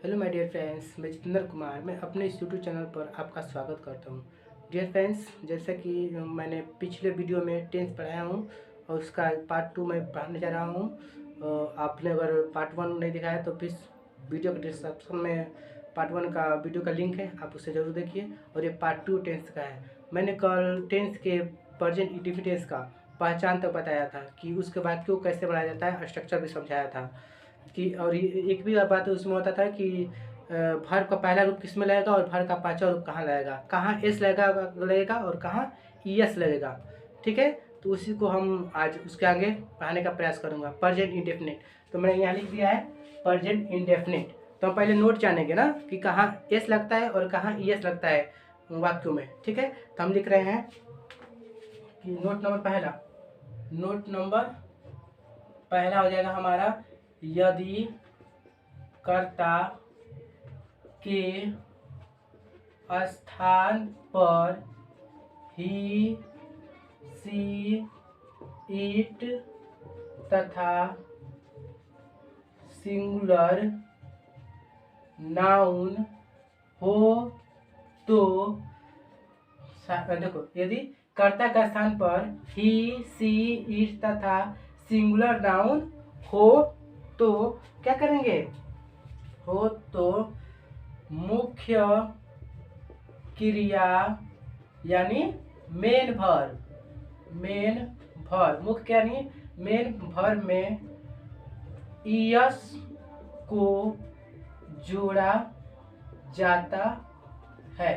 Hello my dear friends, मैं जितेंद्र कुमार। मैं अपने इस यूट्यूब चैनल पर आपका स्वागत करता हूं। डियर फ्रेंड्स, जैसा कि मैंने पिछले वीडियो में टेंस पढ़ाया हूं और उसका पार्ट 2 मैं पढ़ाने जा रहा हूं। आपने अगर पार्ट 1 नहीं देखा है तो प्लीज़ वीडियो के डिस्क्रिप्शन में पार्ट 1 का वीडियो का लिंक है, आप उसे ज़रूर देखिए। और ये पार्ट 2 टेंस का है। मैंने कल टेंस के प्रेजेंट इंडेफिनिट का पहचान तक बताया था कि उसके वाक्यों को कैसे बनाया जाता है, स्ट्रक्चर भी समझाया था कि। और एक भी बात उसमें होता था कि भर का पहला रूप किस में लगेगा और भर का पांचवा रूप कहाँ लगेगा, कहाँ एस लगेगा और कहाँ ई एस लगेगा। ठीक है, तो उसी को हम आज उसके आगे पढ़ाने का प्रयास करूँगा। प्रेजेंट इंडेफिनिट तो मैंने यहाँ लिख दिया है प्रेजेंट इंडेफिनिट। तो हम पहले नोट जानेंगे ना कि कहाँ एस लगता है और कहाँ ई एस लगता है वाक्यों में। ठीक है, तो हम लिख रहे हैं कि नोट नंबर पहला हो जाएगा हमारा, यदि कर्ता के स्थान पर ही, सी, इट तथा सिंगुलर नाउन हो तो देखो, यदि कर्ता का स्थान पर ही, सी, इट तथा सिंगुलर नाउन हो तो क्या करेंगे? हो तो मुख्य क्रिया यानी मेन भर मुख्य यानी मेन भर में ईएस को जोड़ा जाता है।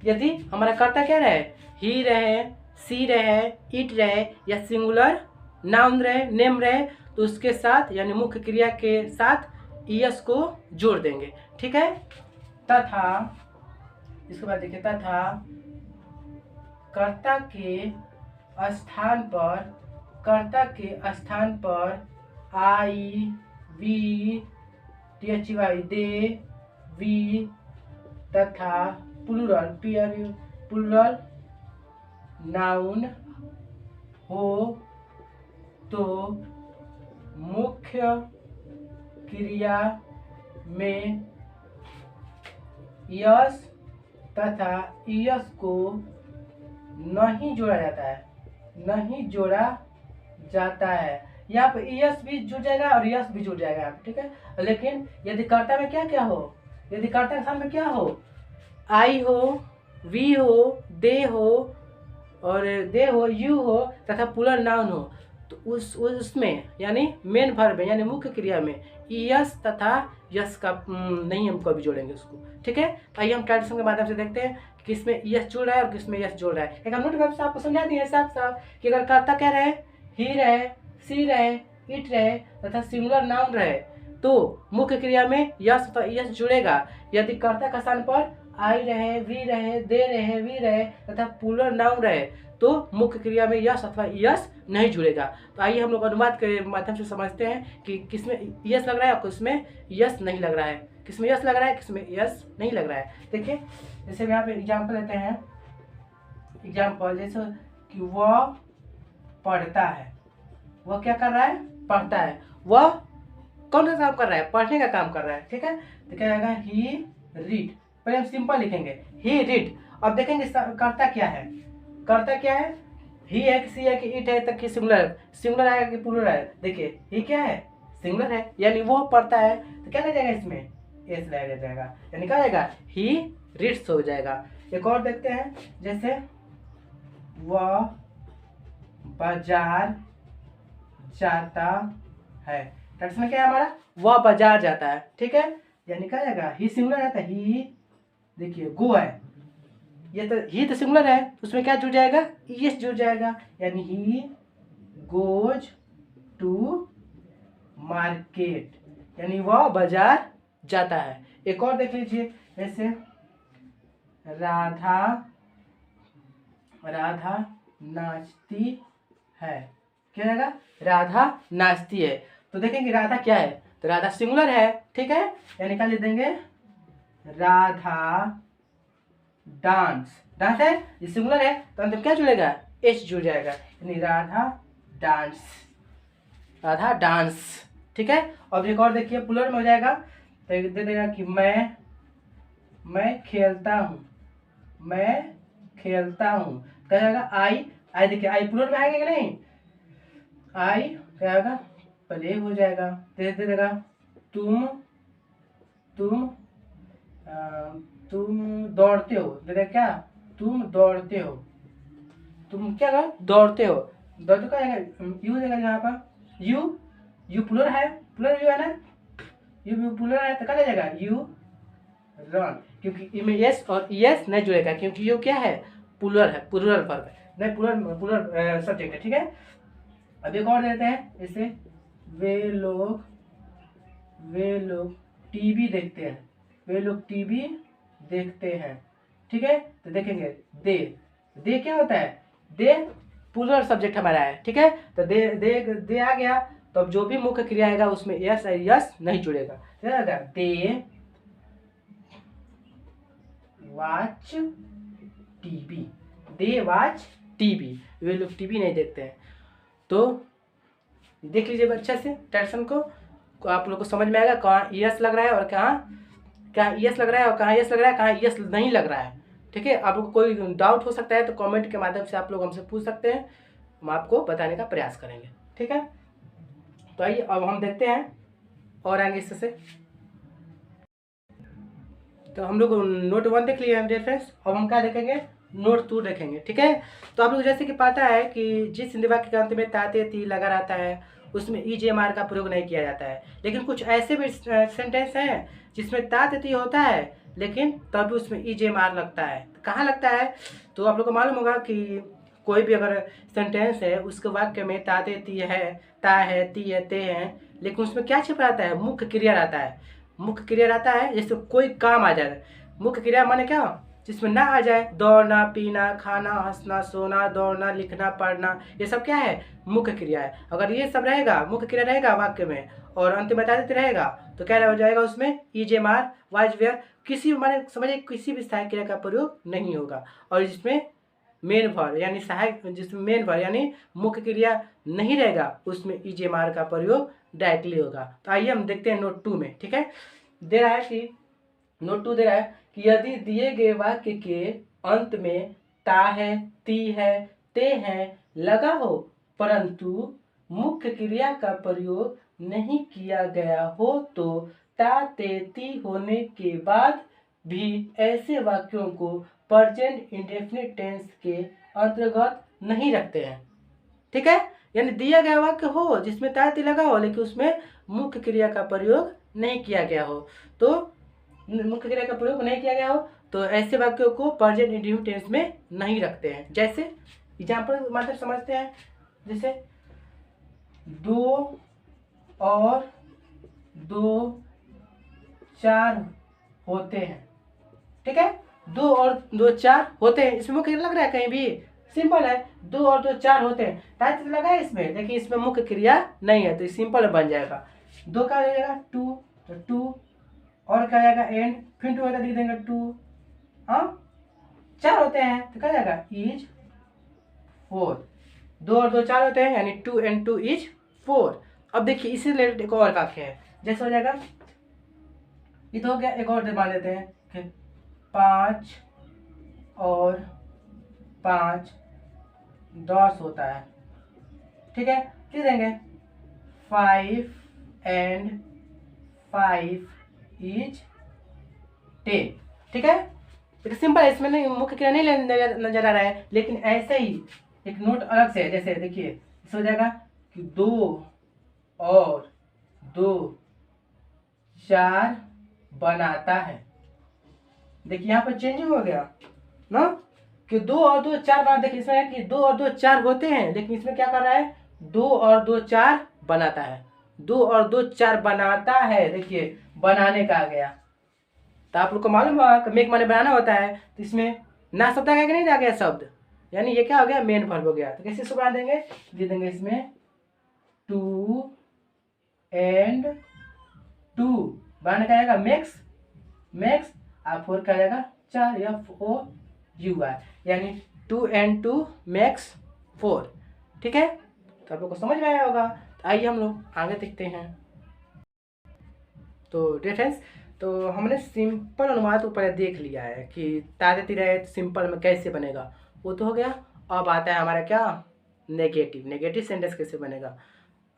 यदि हमारा कर्ता क्या रहे, ही रहे, सी रहे, इट रहे या सिंगुलर नाउन रहे, नेम रहे, तो उसके साथ यानी मुख्य क्रिया के साथ ईएस को जोड़ देंगे। ठीक है, तथा इसके बाद देखिए, तथा कर्ता के स्थान पर आई, वी, टी दे, वी तथा प्लूरल नाउन हो तो मुख्य क्रिया में यस तथा यस को नहीं जोड़ा जाता है। यहाँ पे यस भी जुड़ जाएगा और यस भी जुड़ जाएगा। ठीक है, लेकिन यदि कर्ता में क्या हो, यदि कर्ता के स्थान में क्या हो, आई हो, वी हो, दे हो, यू हो तथा प्लूरल नाउन हो, तो उसमें यानी मेन वर्ब में यानी मुख्य क्रिया में यस तथा यस का नहीं हम कभी जोड़ेंगे उसको। ठीक है, तो आइए हम ट्रेडिशन के माध्यम से देखते हैं कि किसमें यस जुड़ रहा है और किसमें यस जोड़ रहा है। एक हम नोट वेब से आपको समझा दिए साफ साफ कि अगर कर्ता क्या रहे, ही रहे, सी रहे, इट रहे तथा सिंगुलर नाउन रहे तो मुख्य क्रिया में यस तथा यस जुड़ेगा। यदि कर्ता का स्थान पर आई रहे, वी रहे, दे रहे, वी रहे तथा प्लूरल नाउन रहे तो मुख्य क्रिया में यस अथवा यस नहीं जुड़ेगा। तो आइए हम लोग अनुवाद के माध्यम से समझते हैं कि किसमें यस लग रहा है और किसमें यस नहीं लग रहा है, किसमें यस लग रहा है, किसमें यस नहीं लग रहा है। देखिए, जैसे यहाँ पे एग्जाम्पल लेते हैं। एग्जाम्पल जैसे कि वह पढ़ता है, वह क्या कर रहा है, पढ़ता है। वह कौन सा काम कर रहा है, पढ़ने का काम कर रहा है। ठीक है, तो क्या आएगा, ही रीड। पहले हम सिंपल लिखेंगे, ही रीड। अब देखेंगे कर्ता क्या है, कर्ता क्या है, ही है कि सी है कि इट है तक कि सिंगुलर आएगा कि प्लूरल है। देखिए, ही क्या है, सिंगुलर है, यानी वो पढ़ता है तो क्या लग जाएगा, इसमें एस लग जाएगा, यानी क्या आएगा, ही रीड्स हो जाएगा। एक और देखते हैं, जैसे वह बाजार जाता है। टेक्स्ट में क्या है हमारा, वह बाजार जाता है। ठीक है, यानी क्या आएगा, ही सिंगुलर है तो ही, देखिए गो है, ये तो ही तो सिंगुलर है तो उसमें क्या जुड़ जाएगा, यस जुड़ जाएगा, यानी ही गोज टू मार्केट, यानी वह बाजार जाता है। एक और देख लीजिए, जैसे राधा नाचती है। क्या रहेगा, राधा नाचती है। तो देखेंगे राधा क्या है, तो राधा सिंगुलर है। ठीक है, यानी क्या लिख देंगे, राधा डांस है, ये सिंगुलर है तो अंत में क्या जुड़ेगा, एच जुड़ जाएगा, यानी राधा डांस। ठीक है, अब एक और देखिए, प्लूरल में हो जाएगा, तो दे देगा कि मैं खेलता हूँ, मैं खेलता हूँ। क्या जाएगा आई, आई देखिए आई प्लूरल में आएगा कि नहीं, आई क्या आएगा प्ले हो जाएगा। दे देगा तुम तुम तुम दौड़ते हो, दे देगा क्या तुम दौड़ते हो, तुम क्या कर दौड़ते हो, दौड़ते क्या जाएगा यू देगा यहाँ पर, यू प्लूरल है, प्लूरल यू है ना, यू प्लूरल है तो क्या जाएगा यू रन, क्योंकि इनमें यस और यस नहीं जुड़ेगा क्योंकि ये क्या है प्लूरल है, प्लूरल वर्ब है, नहीं प्लूरल सब्जेक्ट है। ठीक है, अब एक और देते हैं इसे, वे लोग टीवी देखते हैं, वे लोग टीवी देखते हैं। ठीक है, तो देखेंगे दे क्या होता है, दे प्लूरल सब्जेक्ट हमारा है। ठीक है, तो दे आ गया, तो अब जो भी मुख्य क्रिया आएगा उसमें यस नहीं जुड़ेगा। They watch TV, they watch TV, वे लोग टीवी नहीं देखते हैं। तो देख लीजिए अच्छे से टेंशन को, आप लोग को समझ में आएगा कहाँ यस लग रहा है और कहाँ यस लग रहा है और कहाँ यस लग रहा है, कहाँ यस नहीं लग रहा है। ठीक है, आप लोग को कोई डाउट हो सकता है तो कमेंट के माध्यम से आप लोग हमसे पूछ सकते हैं, हम आपको बताने का प्रयास करेंगे। ठीक है, तो आइए अब हम देखते हैं और आगे इससे। तो हम लोग नोट 1 देख लिए डियर फ्रेंड्स, अब हम क्या देखेंगे नोट 2 देखेंगे। ठीक है, तो आप लोग जैसे कि पता है कि जिस हिंदी वाक्य के अंत में ताते ती लगा रहता है उसमें ईजेएमआर का प्रयोग नहीं किया जाता है, लेकिन कुछ ऐसे भी सेंटेंस हैं जिसमें ताते ती होता है लेकिन तब भी उसमें ईजेएमआर लगता है। तो कहाँ लगता है, तो आप लोग को मालूम होगा कि कोई भी अगर सेंटेंस है उसके वाक्य में ताते ती है, ता है, ती है, ते हैं, लेकिन उसमें क्या छिपा रहता है, मुख्य क्रिया रहता है। मुख्य क्रिया रहता है जैसे कोई काम आ जाए, मुख्य क्रिया माने क्या, जिसमें ना आ जाए दौड़ना, पीना, खाना, हंसना, सोना, दौड़ना, लिखना, पढ़ना, ये सब क्या है मुख्य क्रिया है। अगर ये सब रहेगा, मुख्य क्रिया रहेगा वाक्य में और अंत में ताते ती रहेगा तो क्या हो जाएगा उसमें ईजेएमआर वाज वेयर, किसी माने समझिए किसी भी सहायक क्रिया का प्रयोग नहीं होगा। और जिसमें मेन वर्ब यानी सहायक, जिसमें मेन वर्ब यानी मुख्य क्रिया नहीं रहेगा उसमें ईजेएमआर का प्रयोग डायरेक्टली होगा। तो आइए हम देखते हैं नोट 2 में। ठीक है, दे रहा है कि नोट 2 दे रहा है कि यदि दिए गए वाक्य के अंत में ता है, ती है, ते है लगा हो परंतु मुख्य क्रिया का प्रयोग नहीं किया गया हो तो ता, ते, ती होने के बाद भी ऐसे वाक्यों को प्रेजेंट इंडेफिनिट टेंस के अंतर्गत नहीं रखते हैं। ठीक है, यानी दिया गया वाक्य हो जिसमें ता, ती लगा हो लेकिन उसमें मुख्य क्रिया का प्रयोग नहीं किया गया हो, तो मुख्य क्रिया का प्रयोग नहीं किया गया हो तो ऐसे वाक्यों को प्रेजेंट इंडेफिनिट टेंस में नहीं रखते हैं। जैसे एग्जाम्पल मतलब समझते हैं, जैसे 2 और 2 4 होते हैं। ठीक है, 2 और 2 4 होते हैं, इसमें मुख्य लग रहा है कहीं भी, सिंपल है 2 और 2 4 होते हैं, टाइप लगा है इसमें, देखिए इसमें मुख्य क्रिया नहीं है तो सिंपल बन जाएगा। 2 का हो जाएगा 2, तो 2 और क्या जाएगा एंड, फिर 2 होता लिख देंगे 2, हाँ 4 होते हैं तो क्या जाएगा इज 4, 2 और 2 4 होते हैं यानी 2 and 2 इज 4। अब देखिए इसी रिलेटेड एक और वाक्य है, जैसे हो जाएगा ये तो हो गया, एक और मान देते हैं कि 5 और 5 10 होता है। ठीक है, लिख देंगे 5 and 5 इज 10। ठीक है, सिंपल है, इसमें नहीं मुख्य क्रिया नहीं नजर आ रहा है, लेकिन ऐसे ही एक नोट अलग से है, जैसे देखिए इस हो जाएगा कि 2 और 2 4 बनाता है। देखिए यहाँ पर चेंजिंग हो गया ना कि 2 और 2 4 बना, देखिए इसमें है कि 2 और 2 4 होते हैं लेकिन इसमें क्या कर रहा है 2 और 2 4 बनाता है, 2 और 2 4 बनाता है, देखिए बनाने का आ गया। तो आप लोग को मालूम होगा मेक माने बनाना होता है, तो इसमें ना शब्द आ गया कि नहीं आ गया शब्द, यानी ये क्या हो गया मेन वर्ब हो गया। तो कैसे इसको बना देंगे, दे देंगे इसमें 2 and 2 बनाने का आएगा मैक्स और 4 का आएगा 4 या FOUR, यानी 2 and 2 मैक्स 4। ठीक है, तो आप लोग को समझ में आया होगा। तो आइए हम लोग आगे देखते हैं। तो डियर फ्रेंड्स तो हमने सिंपल अनुवाद को पहले देख लिया है कि तारे तिरे सिंपल में कैसे बनेगा, वो तो हो गया। अब आता है हमारा क्या, नेगेटिव। नेगेटिव सेंटेंस कैसे बनेगा।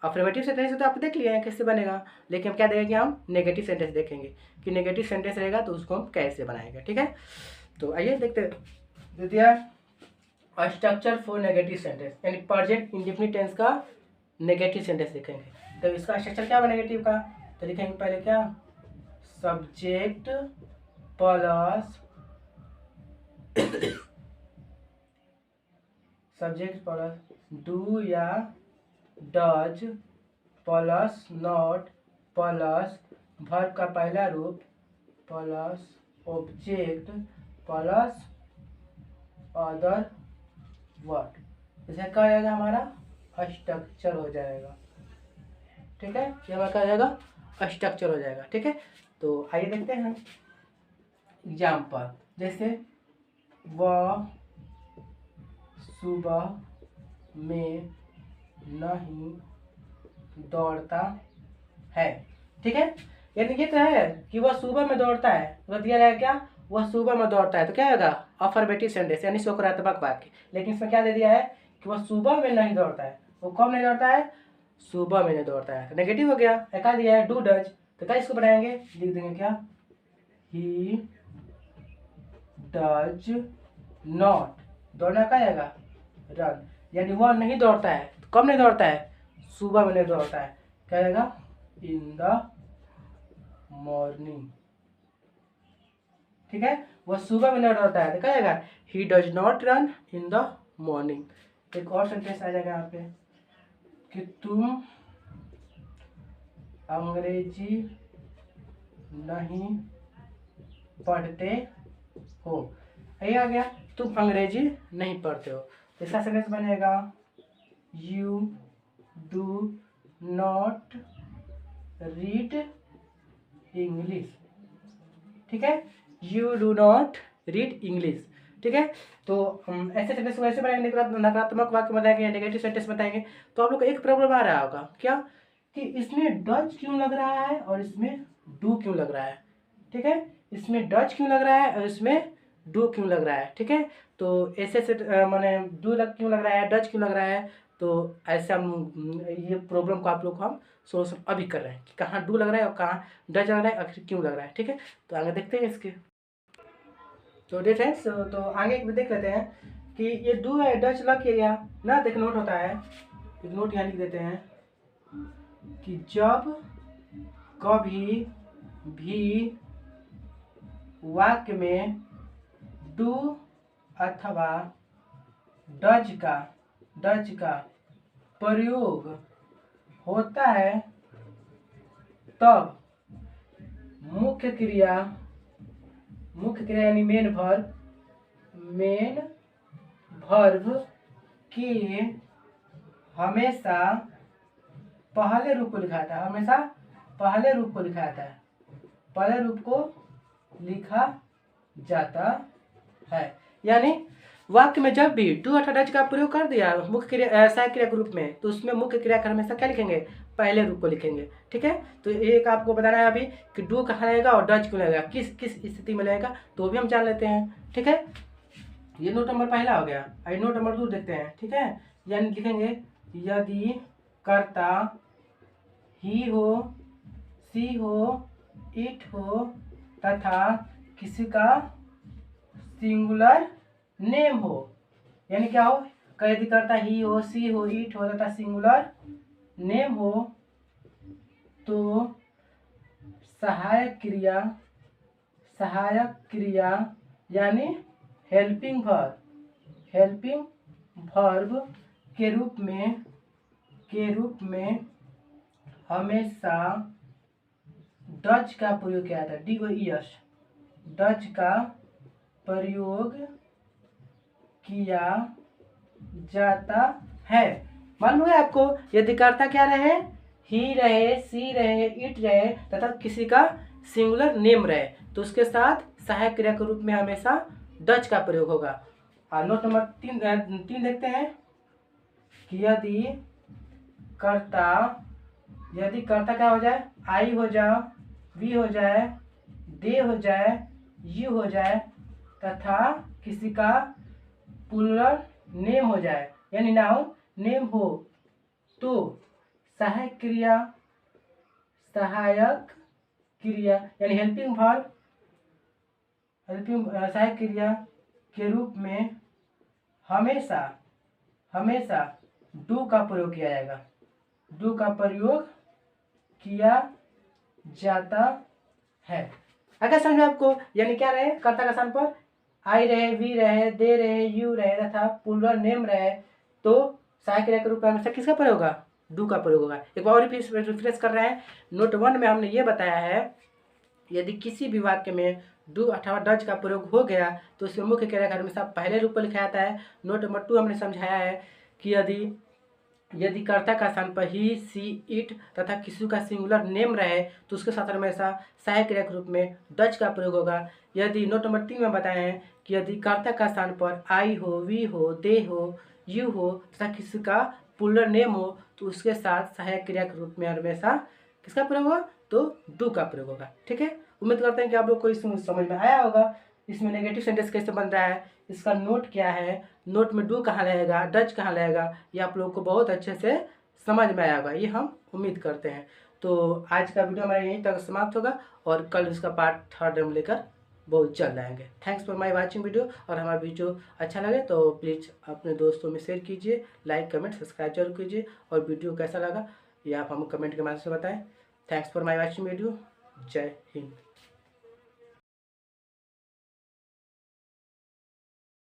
अफर्मेटिव सेंटेंस तो आप देख लिए हैं कैसे बनेगा, लेकिन हम क्या देखेंगे, हम नेगेटिव सेंटेंस देखेंगे कि नेगेटिव सेंटेंस रहेगा तो उसको हम कैसे बनाएंगे। ठीक है, तो आइए देखते दे दिया स्ट्रक्चर फॉर नेगेटिव सेंटेंस, यानी प्रेजेंट इंडेफिनिट टेंस का नेगेटिव सेंटेंस देखेंगे। तो इसका स्ट्रक्चर क्या बनेगा नेगेटिव का, तो लिखेंगे पहले क्या, subject plus subject plus do या does plus not plus verb का पहला रूप plus object plus other word. इसे क्या हो जाएगा, हमारा स्ट्रक्चर हो जाएगा। ठीक है, ये हमारा क्या हो जाएगा, स्ट्रक्चर हो जाएगा। ठीक है, तो आइए देखते हैं एग्जाम्पल। जैसे वह सुबह में नहीं दौड़ता है। ठीक है, यानी ये तो है कि वह सुबह में दौड़ता है, तो दिया रहेगा क्या, वह सुबह में दौड़ता है, तो क्या होगा, अफर्मेटिव सेंटेंस यानी सकारात्मक वाक्य। लेकिन इसमें क्या दे दिया है कि वह सुबह में नहीं दौड़ता है, वो कब नहीं दौड़ता है, सुबह में नहीं दौड़ता है, तो नेगेटिव हो गया। क्या दिया है, डू डज, तो क्या इसको बढ़ाएंगे, लिख देंगे क्या, ही डज नॉट, दौड़ना क्या आएगा, रन, यानी वह नहीं दौड़ता है, तो कब नहीं दौड़ता है, सुबह में नहीं दौड़ता है, क्या आएगा, इन द मॉर्निंग। ठीक है, वह सुबह में नहीं दौड़ता है, तो क्या आएगा, he does not run in the morning. एक और सेंटेंस आ जाएगा यहाँ पे कि तुम अंग्रेजी नहीं पढ़ते हो। ये आ गया, तुम अंग्रेजी नहीं पढ़ते हो। इसका सेंटेंस बनेगा you do not read English. ठीक है, you do not read English. ठीक है, तो हम ऐसे सेंटेंस को ऐसे बनाएंगे, नकारात्मक वाक्य बताएंगे या नेगेटिव सेंटेंस बताएंगे। तो आप लोग को एक प्रॉब्लम आ रहा होगा, क्या, कि इसमें डज क्यों लग रहा है और इसमें डू क्यों लग रहा है। ठीक है, इसमें डज क्यों लग रहा है और इसमें डू क्यों लग रहा है। ठीक है, तो ऐसे से माने डू क्यों लग रहा है, डज क्यों लग रहा है, तो ऐसे हम ये प्रॉब्लम को आप लोग को हम सोल्यूशन अभी कर रहे हैं कि कहाँ डू लग रहा है और कहाँ डज लग रहा है, आखिर क्यों लग रहा है। ठीक है, तो आगे देखते हैं इसके। तो डियर फ्रेंड्स, तो आगे देख लेते हैं कि ये डू है, डज लग गया ना, देख नोट होता है, एक नोट यहाँ लिख देते हैं कि जब कभी भी वाक्य में डू अथवा डज का प्रयोग होता है, तब मुख्य क्रिया यानी मेन वर्ब के हमेशा पहले रूप को लिखा जाता है, हमेशा पहले रूप को लिखा जाता है, पहले रूप को लिखा जाता है। यानी वाक्य में जब भी डू अथवा डज का प्रयोग कर दिया मुख्य क्रिया सहायक क्रिया के रूप में, तो उसमें मुख्य क्रिया का हमेशा क्या लिखेंगे, पहले रूप को लिखेंगे। ठीक है, तो एक आपको बताना है अभी कि डू कहाँ रहेगा और डज क्यों रहेगा, किस किस स्थिति में रहेगा, तो भी हम जान लेते हैं। ठीक है, ये नोट नंबर पहला हो गया। आई नोट नंबर 2 देखते हैं। ठीक है, यानी लिखेंगे यदि कर्ता ही हो, सी हो, इट हो तथा किसी का सिंगुलर नेम हो, यानी क्या हो, यदि कर्ता ही हो, सी हो, इट हो तथा सिंगुलर नेम हो, तो सहायक क्रिया यानी हेल्पिंग वर्ब के रूप में हमेशा डज का प्रयोग किया जाता है, DOES, डज का प्रयोग किया जाता है। मालूम है आपको, यदि कर्ता क्या रहे, ही रहे, सी रहे, इट रहे तथा किसी का सिंगुलर नेम रहे, तो उसके साथ सहायक क्रिया के रूप में हमेशा डज का प्रयोग होगा। और नोट नंबर 3 देखते हैं कि यदि कर्ता क्या हो जाए, आई हो जाए, वी हो जाए, दे हो जाए, यू हो जाए तथा किसी का प्लूरल नेम हो जाए यानी नाउन नेम हो तो सहायक क्रिया यानी हेल्पिंग वर्ब सहायक क्रिया के रूप में हमेशा डू का प्रयोग किया जाएगा। डू का प्रयोग किया जाता है। अगर समझ में आपको, यानी क्या रहे, कर्ता का स्थान पर आई रहे, वी रहे, दे रहे, यू रहे तथा प्लूरल नेम रहे तो सहायक क्रिया के रूप में हमेशा किसका प्रयोग होगा? डू का प्रयोग होगा। एक बार और रिफ्रेश कर रहे हैं। नोट 1 में हमने ये बताया है यदि किसी भी वाक्य में डू अथवा डज का प्रयोग हो गया तो उसमें मुख्य क्रिया का हमेशा पहले रूप में लिखा जाता है। नोट नंबर 2 हमने समझाया है कि यदि कर्ता का स्थान पर ही, सी, इट तथा किसी का सिंगुलर नेम रहे तो उसके साथ हमेशा सहायक क्रिया के रूप में डज का प्रयोग होगा। यदि नोट नंबर 3 में बताए हैं कि यदि कर्ता का स्थान पर आई हो, वी हो, दे हो, यू हो तथा किसी का प्लूरल नेम हो तो उसके साथ सहायक क्रिया के रूप में हमेशा किसका प्रयोग होगा? तो डू का प्रयोग होगा। ठीक है, उम्मीद करते हैं कि आप लोग को इसमें समझ में आया होगा। इसमें नेगेटिव सेंटेंस कैसे बन रहा है, इसका नोट क्या है, नोट में डू कहाँ लगेगा, डज कहाँ लगेगा, ये आप लोग को बहुत अच्छे से समझ में आया होगा, ये हम उम्मीद करते हैं। तो आज का वीडियो हमारा यहीं तक समाप्त होगा और कल इसका पार्ट 3 हम लेकर बहुत जल्द आएंगे। Thanks for my watching video. और हमारा वीडियो अच्छा लगे तो प्लीज़ अपने दोस्तों में शेयर कीजिए, लाइक कमेंट सब्सक्राइब जरूर कीजिए और वीडियो कैसा लगा ये आप हमें कमेंट के माध्यम से बताएं। Thanks for my watching video. जय हिंद।